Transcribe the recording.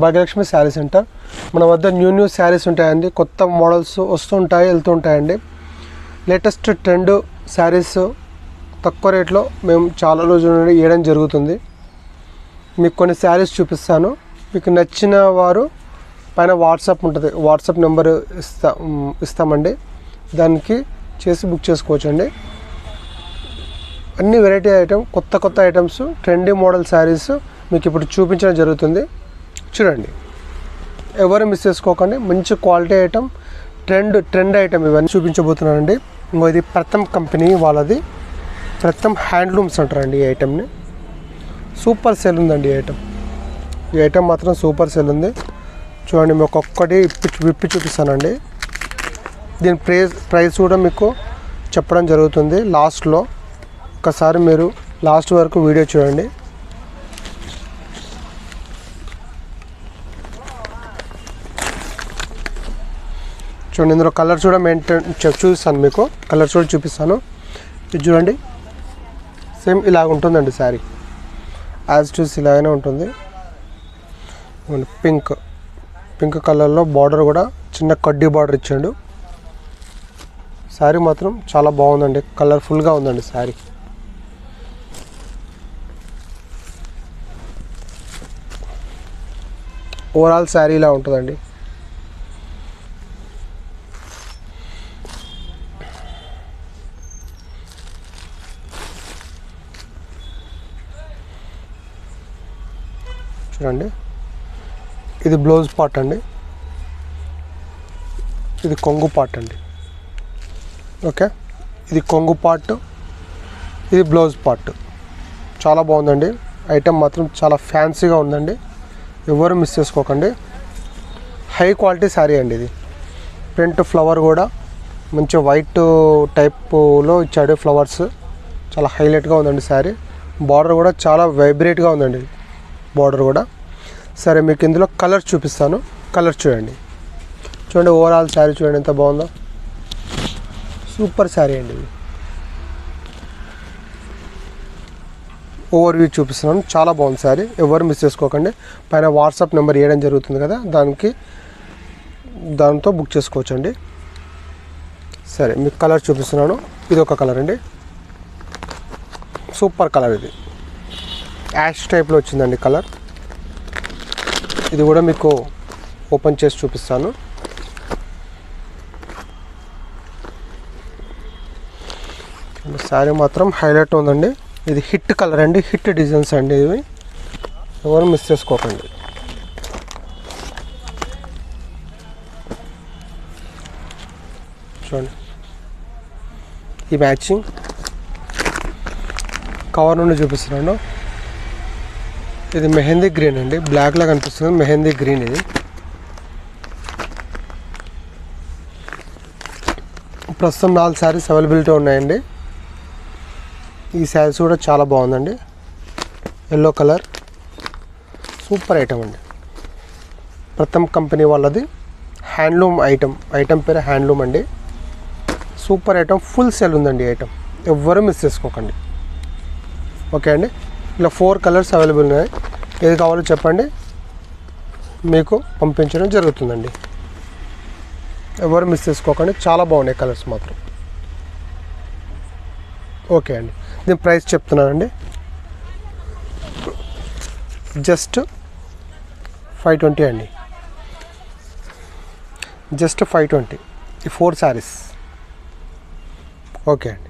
Bhagyalakshmi sari centre. మన వద్ద new saris ఉంటాయండి. కొత్త మోడల్స్ వస్తుంటాయి, వెళ్తుంటాయండి. లేటెస్ట్ ట్రెండ్ శారీస్ తక్కువ రేట్లో మేము చాలా రోజుల నుండి ఇవ్వడం జరుగుతుంది. మీకు కొన్ని శారీస్ చూపిస్తాను. మీకు నచ్చిన వారు పైన వాట్సాప్ ఉంటుంది, వాట్సాప్ నెంబర్ ఇస్తామండి. దానికి చేసి బుక్ చేసుకోవచ్చండి. అన్ని వెరైటీ ఐటమ్, కొత్త ఐటమ్స్, ట్రెండీ మోడల్ శారీస్ మీకు ఇప్పుడు చూపించడం జరుగుతుంది. చూడండి, ఎవరు మిస్ చేసుకోకండి. మంచి క్వాలిటీ ఐటమ్, ట్రెండ్ ఐటమ్ ఇవన్నీ చూపించబోతున్నానండి. ఇంకో ఇది ప్రథమ్ కంపెనీ వాళ్ళది, ప్రథమ్ హ్యాండ్లూమ్స్ అంటారండి ఈ ఐటమ్ని. సూపర్ సెల్ ఉందండి ఈ ఐటమ్ మాత్రం సూపర్ సెల్ ఉంది. చూడండి, మీకు ఒక్కొక్కటి విప్పి చూపిస్తానండి. దీని ప్రైస్ కూడా మీకు చెప్పడం జరుగుతుంది లాస్ట్లో. ఒకసారి మీరు లాస్ట్ వరకు వీడియో చూడండి. చూడండి, ఇందులో కలర్స్ కూడా చూపిస్తాను. మీకు కలర్స్ కూడా చూపిస్తాను. ఇది చూడండి, సేమ్ ఇలాగ ఉంటుందండి శారీ. యాజ్ చూసి ఇలాగనే ఉంటుంది. పింక్ కలర్లో బార్డర్ కూడా చిన్న కడ్డీ బార్డర్ ఇచ్చాడు. శారీ మాత్రం చాలా బాగుందండి, కలర్ఫుల్గా ఉందండి శారీ. ఓవరాల్ శారీ ఇలా ఉంటుందండి. చూడండి, ఇది బ్లౌజ్ పార్ట్ అండి, ఇది కొంగు పార్ట్ అండి. ఓకే, ఇది కొంగు పార్ట్, ఇది బ్లౌజ్ పార్ట్. చాలా బాగుందండి ఐటమ్ మాత్రం, చాలా ఫ్యాన్సీగా ఉందండి. ఎవరు మిస్ చేసుకోకండి. హై క్వాలిటీ శారీ అండి ఇది. ప్రింట్ ఫ్లవర్ కూడా మంచి వైట్ టైప్లో ఇచ్చాడు ఫ్లవర్స్. చాలా హైలైట్గా ఉందండి శారీ. బార్డర్ కూడా చాలా వైబ్రేట్గా ఉందండి బార్డర్ కూడా. సరే, మీకు ఇందులో కలర్స్ చూపిస్తాను. కలర్స్ చూడండి. ఓవరాల్ శారీ చూడండి ఎంత బాగుందో. సూపర్ శారీ అండి ఇది. ఓవర్ వ్యూ చూపిస్తున్నాను. చాలా బాగుంది శారీ. ఎవరు మిస్ చేసుకోకండి. పైన వాట్సాప్ నెంబర్ ఇవ్వడం జరుగుతుంది కదా, దాంతో బుక్ చేసుకోవచ్చండి. సరే, మీకు కలర్ చూపిస్తున్నాను. ఇది ఒక కలర్ అండి, సూపర్ కలర్. ఇది యాష్ టైప్లో వచ్చిందండి కలర్. ఇది కూడా మీకు ఓపెన్ చేసి చూపిస్తాను. శారీ మాత్రం హైలైట్ ఉందండి. ఇది హిట్ కలర్ అండి, హిట్ డిజైన్స్ అండి ఇవి. ఎవరు మిస్ చేసుకోకండి. చూడండి, ఈ మ్యాచింగ్ కవర్ నుండి చూపిస్తున్నాను. ఇది మెహందీ గ్రీన్ అండి, బ్లాక్లా కనిపిస్తుంది. మెహందీ గ్రీన్ ఇది. ప్రస్తుతం 4 శారీస్ అవైలబిలిటీ ఉన్నాయండి. ఈ శారీస్ కూడా చాలా బాగుందండి. ఎల్లో కలర్, సూపర్ ఐటమ్ అండి. ప్రథమ్ కంపెనీ వాళ్ళది హ్యాండ్లూమ్ ఐటమ్ పేరు హ్యాండ్లూమ్ అండి. సూపర్ ఐటమ్, ఫుల్ సేల్ ఉందండి ఐటమ్. ఎవ్వరూ మిస్ చేసుకోకండి. ఓకే అండి, ఇలా 4 కలర్స్ అవైలబుల్ ఉన్నాయి. ఏది కావాలో చెప్పండి, మీకు పంపించడం జరుగుతుందండి. ఎవరు మిస్ చేసుకోకండి. చాలా బాగున్నాయి కలర్స్ మాత్రం. ఓకే అండి, దీని ప్రైస్ చెప్తున్నానండి. జస్ట్ 520 అండి. జస్ట్ 520 ఈ 4 శారీస్. ఓకే అండి.